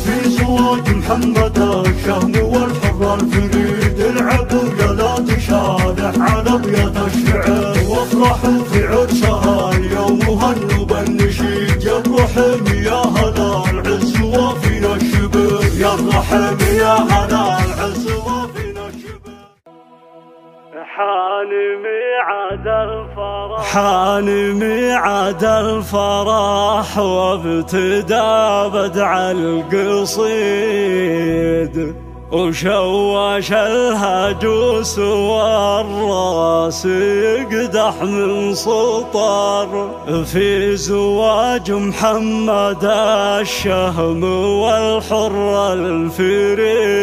في زواج محمد الشهم والحر الفريد، العبوا يا لا تشالح على ابيات الشعر، وافرحوا في عرسها اليوم وهنوا بالنشيد. يا الرحم يا هلا العز وفينا الشبر، يا الرحم يا هلا العز وفينا الشبر. حان ميعاد الفرح، حان ميعاد الفرح، وابتدى بدع القصيد، وشوش الهجوس والراس يقدح من سطر، في زواج محمد الشهم والحر الفريد.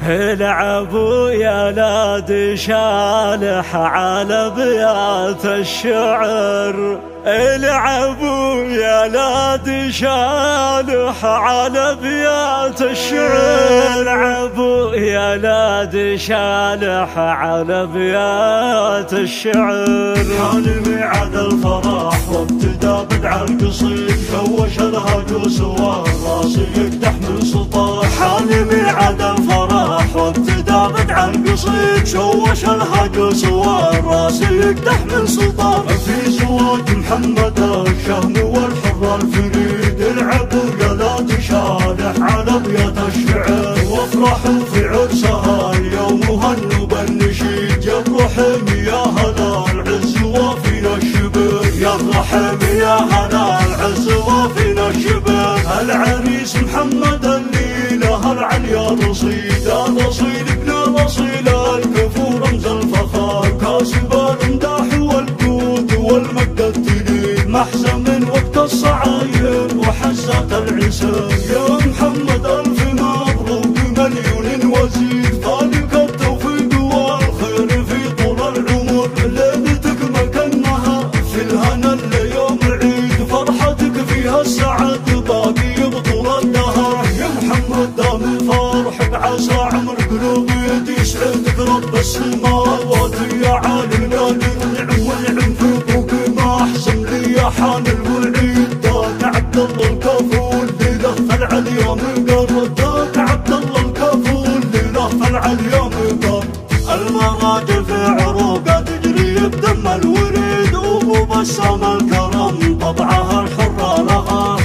العبوا يا لاد شالح على ابيات الشعر، العبوا يا لاد شالح على ابيات الشعر، العبوا يا لاد شالح على ابيات الشعر. حان ميعاد الفرح وابتدى بدع القصيد، شوش الهجوس والراس يقدح من سطر. حان ميعاد الفرح وابتدى بدع القصيد، شوش الهجوس والراس يقدح من سطر، في زواج محمد الشهم والحر الفريد. العبوا يا لا تشالح على ابيات الشعر، وافرحوا في عرسها اليوم وهنوا بالنشيد. يا الرحم يا هلا العز وفينا الشبر، يا الرحم يا هلا العز وفينا الشبر. العريس محمد الليله العليا رصيد، الرصيد ابن رصيل الكفو رمز الفخر، كاسب الامداح والجود والمجد التليد، محزن من وقت الصعايب وحزات العسر. يا محمد الف مبروك مليون وزيد، فالك التوفيق والخير في طول العمر. ليلتك مكنها في الهنا ليوم العيد، فرحتك فيها السعد باقي بطول الدهر. يا محمد دام فرحك عسى عمر قلوبي يسعدك رب السماوات، يا عالي القادر نعم والنعم في ابوك ما احسن لي. يا حان الوعيد داك عبد الله الكفول ليله طلع اليوم قر، داك عبد الله الكفول ليله طلع اليوم قر. المراجل في عروقه تجري بدم الوريد، وابو بسام الكرم طبعها الحره لها.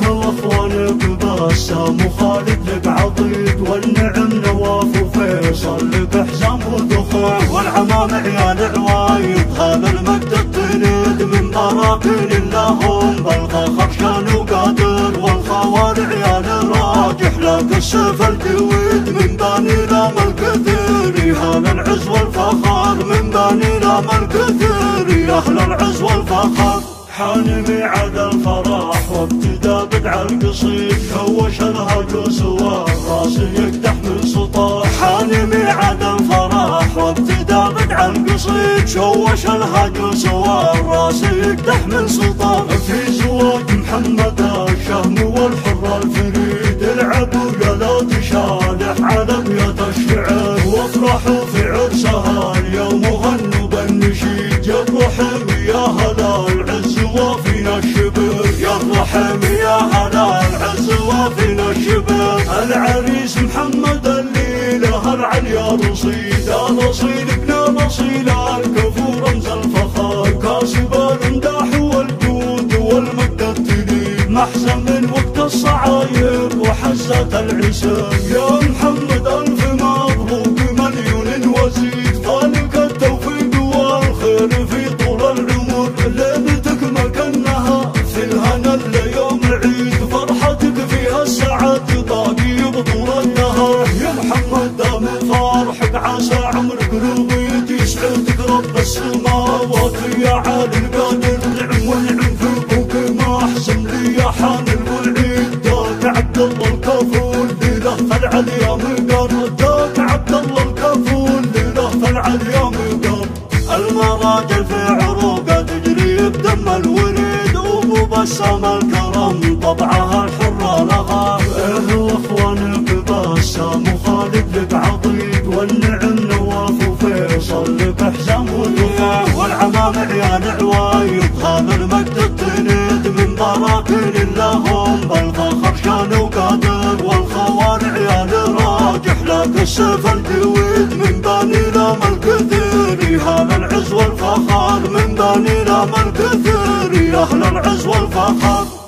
اخوانك بسام وخالد لك عضيد، والنعم نواف وفيصل لك حزام ودخول، والعمام عيال عوايد هذا المجد التليد. من براكين لهم بلغى خرشان وقادر، والخوار عيال راجح لك السيف الجويد. من باني لام الكثير هذا العز والفخر، من باني لام الكثير يا اهل العز والفخر. حان ميعاد الفرح وابتدى بدع القصيد، شوش الهجوس والراس يقدح من سطر. حان ميعاد الفرح وابتدى بدع القصيد، شوش الهجوس والراس يقدح من سطر، في زواج محمد الشهم والحر الفريد. العبوا يا لا تشالح على ابيات الشعر، وافرحوا في عرسها اليوم وهنوا بالنشيد. يا الرحم يا هلا العز وفينا الشبر، يا الرحم يا هلا العز وفينا الشبر. العريس محمد الليله العليا رصيد، الرصيد ابن رصيل الكفو رمز الفخر، كاسب الامداح والجود والمجد التليد، محزن من وقت الصعايب وحزات العسر. يا محمد الف مبروك مليون وزيد، فالك التوفيق والخير في طول العمر. ليلتك مكنها في الهنا ليوم العيد، فرحتك فيها السعد باقي بطول الدهر. يا محمد دام فرحك عسى عمر قلوبي يسعدك رب السماوات، يا عالي القادر نعم والنعم في ابوك ما احسن لي. يا حان الوعيد داك عبد الله الكفول ليله طلع اليوم قر، داك عبد الله الكفول ليله طلع اليوم قر. المراجل في عروقه تجري بدم الوريد، وابو بسام الكرم طبعها الحره لها. اخوانك بسام وخالد لك عضيد، والنعم نواف وفيصل لك حزام ودخول، والعمام عيال عوايد هذا المجد التليد. من براكين لهم بلغى خرشان وقادر، السيف الجويد من بني الامل كثير، يا اهل العز والفخر من بني الامل كثير، يا اهل العز والفخر.